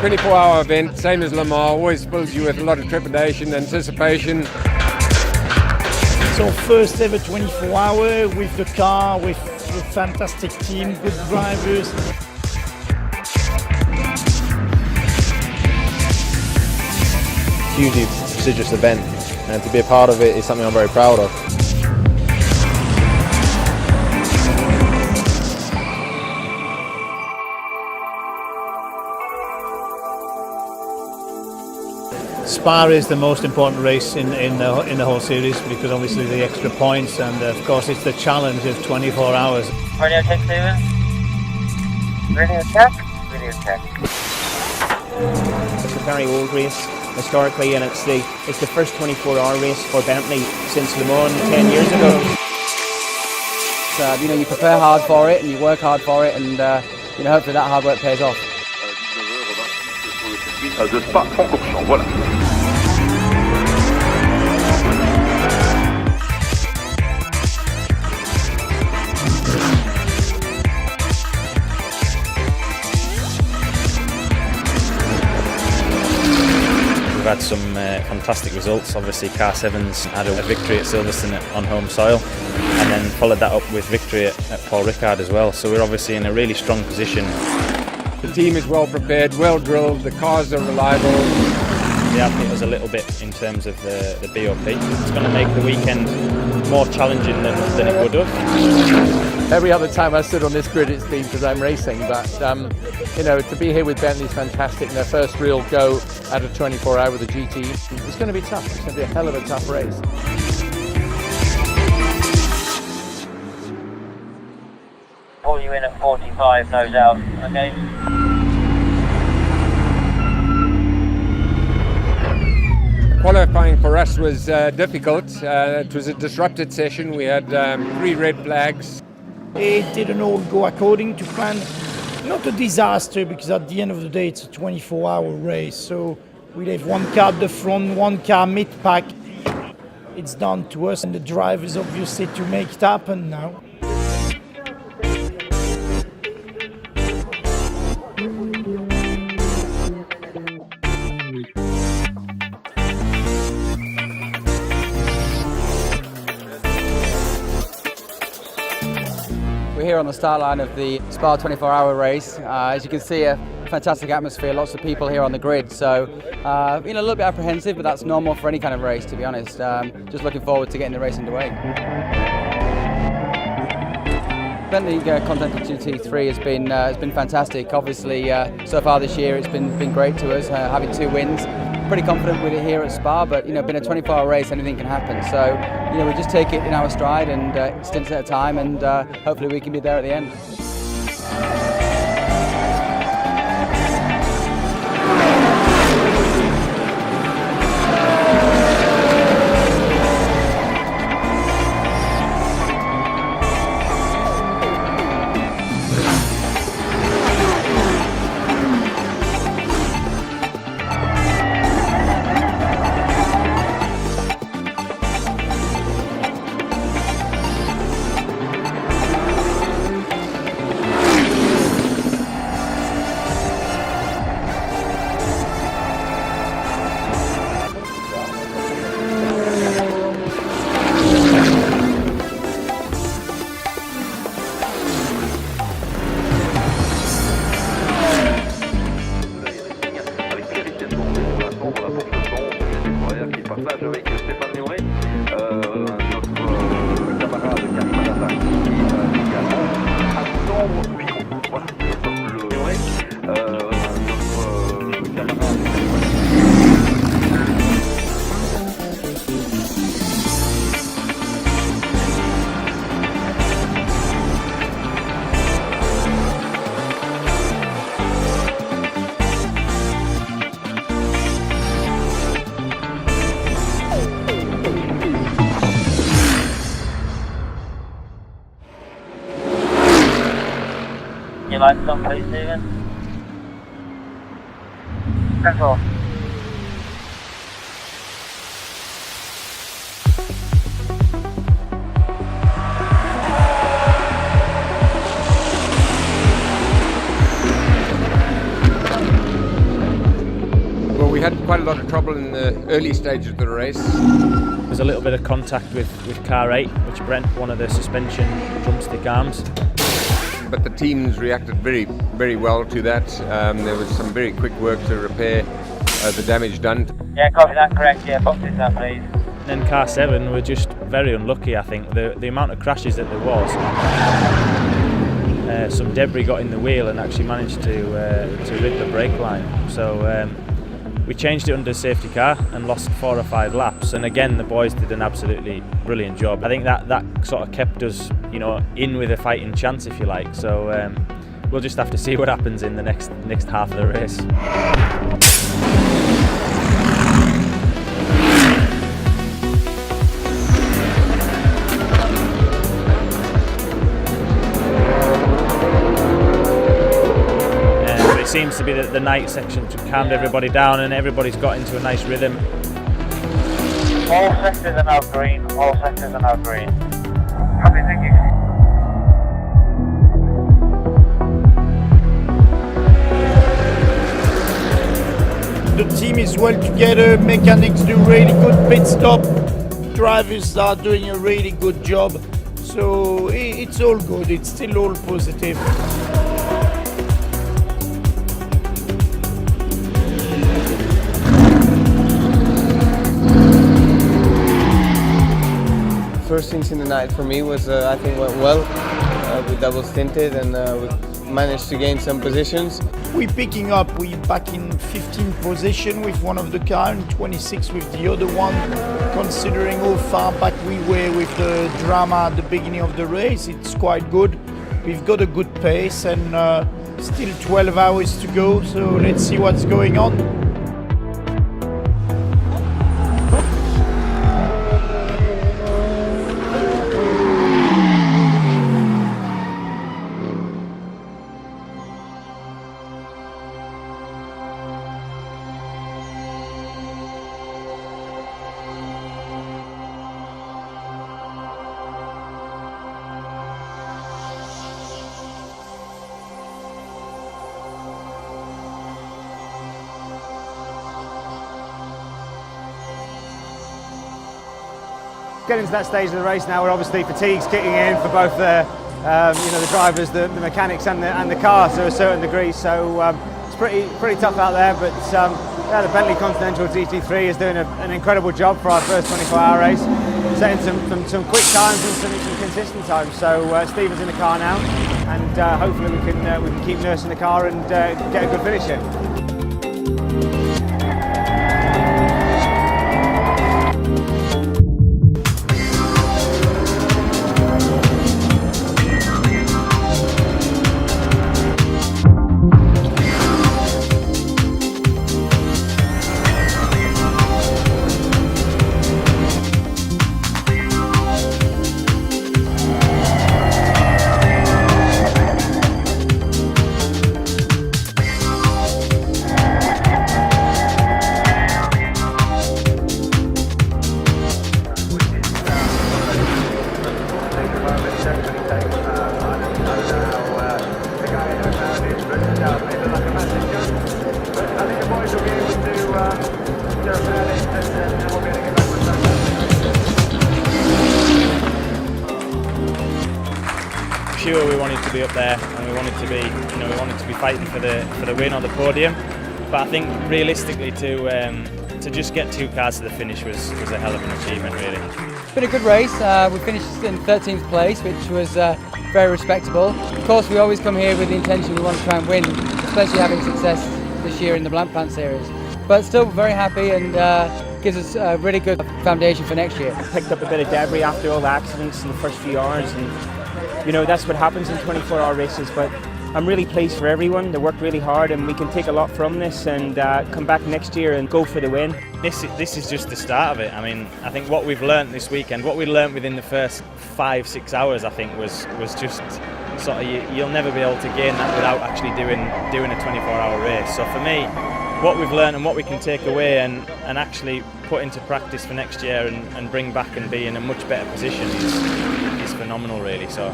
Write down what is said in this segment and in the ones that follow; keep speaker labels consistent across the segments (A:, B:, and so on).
A: 24-hour event, same as Le Mans, always fills you with a lot of trepidation, anticipation.
B: It's our first ever 24-hour with the car, with a fantastic team, good drivers.
C: Hugely prestigious event, and to be a part of it is something I'm very proud of.
B: Spa is the most important race in the whole series because obviously the extra points and of course it's the challenge of 24 hours.
D: Radio check, Steven. Radio check. Radio check.
E: It's a very old race historically, and it's the first 24-hour race for Bentley since Le Mans 10 years ago.
F: You know, you prepare hard for it and you work hard for it, and you know, hopefully that hard work pays off.
G: De Spa Francorschamps, voilà.
H: We've had some fantastic results. Obviously Car 7's had a victory at Silverstone on home soil, and then followed that up with victory at Paul Ricard as well. So we're obviously in a really strong position.
A: The team is well prepared, well drilled, the cars are reliable.
H: They have hit us a little bit in terms of the BOP. It's going to make the weekend more challenging than it would have.
I: Every other time I stood on this grid it's been because I'm racing, but you know, to be here with Bentley is fantastic. Their first real go at a 24-hour with a GT. It's going to be tough. It's going to be a hell of a tough race.
D: Pull you in at 45, nose out, okay?
A: Qualifying for us was difficult. It was a disrupted session. We had 3 red flags.
B: It didn't all go according to plan. Not a disaster because at the end of the day it's a 24-hour race. So we have one car at the front, one car mid-pack. It's down to us and the drivers obviously to make it happen now.
F: We're here on the start line of the Spa 24-hour race. As you can see, a fantastic atmosphere, lots of people here on the grid. So, you know, a little bit apprehensive, but that's normal for any kind of race, to be honest. Just looking forward to getting the race underway. Bentley Completo GT3 has been fantastic. Obviously, so far this year it's been great to us, having 2 wins. Pretty confident with it here at Spa, but you know, been a 24-hour race, anything can happen. So, you know, we just take it in our stride and stints at a time, and hopefully we can be there at the end.
D: Your lights on, please, Steven. Control.
A: had quite a lot of trouble in the early stage of the race.
H: There's a little bit of contact with car 8, which brent one of the suspension drumstick arms.
A: But the teams reacted very, very well to that. There was some very quick work to repair the damage done.
D: Yeah, copy that, correct. Yeah, box this up, please.
H: And then car 7 were just very unlucky, I think. The amount of crashes that there was. Some debris got in the wheel and actually managed to rid the brake line. So we changed it under safety car and lost 4 or 5 laps. And again, the boys did an absolutely brilliant job. I think that sort of kept us, you know, in with a fighting chance, if you like. So we'll just have to see what happens in the next half of the race. It seems to be that the night section calmed everybody down and everybody's got into a nice rhythm.
D: All sectors are now green. All sectors are now green. Copy, thank you.
B: The team is well together, mechanics do really good pit stop, drivers are doing a really good job, so it's all good, it's still all positive.
J: First things in the night for me was I think went well. We double stinted and we managed to gain some positions.
B: We're picking up, we're back in 15th position with one of the cars and 26 with the other one. Considering how far back we were with the drama at the beginning of the race, it's quite good. We've got a good pace and still 12 hours to go, so let's see what's going on.
K: Getting to that stage of the race now, where obviously fatigue's kicking in for both the drivers, the mechanics, and the car to a certain degree. So it's pretty tough out there. But yeah, the Bentley Continental GT3 is doing an incredible job for our first 24-hour race, setting some quick times and some consistent times. So Stephen's in the car now, and hopefully we can keep nursing the car and get a good finish here.
H: Sure, we wanted to be up there, and we wanted to be, fighting for the win or the podium. But I think realistically, to just get 2 cars to the finish was a hell of an achievement, really.
F: It's been a good race. We finished in 13th place, which was very respectable. Of course, we always come here with the intention we want to try and win, especially having success this year in the Black Plant Series. But still very happy, and gives us a really good foundation for next year.
E: Picked up a bit of debris after all the accidents in the first few hours, and you know, that's what happens in 24-hour races. But I'm really pleased for everyone. They worked really hard, and we can take a lot from this and come back next year and go for the win.
H: This is just the start of it. I mean, I think what we've learnt this weekend, what we learnt within the first 5-6 hours, I think was just sort of, you'll never be able to gain that without actually doing a 24-hour race. So for me, what we've learned and what we can take away and actually put into practice for next year and bring back and be in a much better position is phenomenal, really. So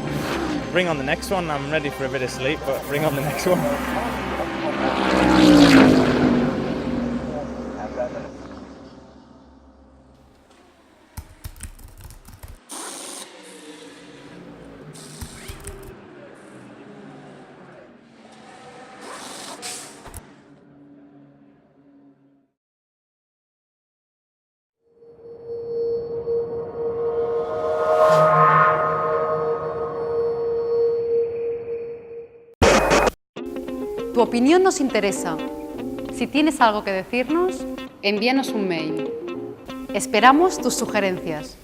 H: bring on the next one. I'm ready for a bit of sleep, but bring on the next one.
L: Tu opinión nos interesa. Si tienes algo que decirnos, envíanos un mail. Esperamos tus sugerencias.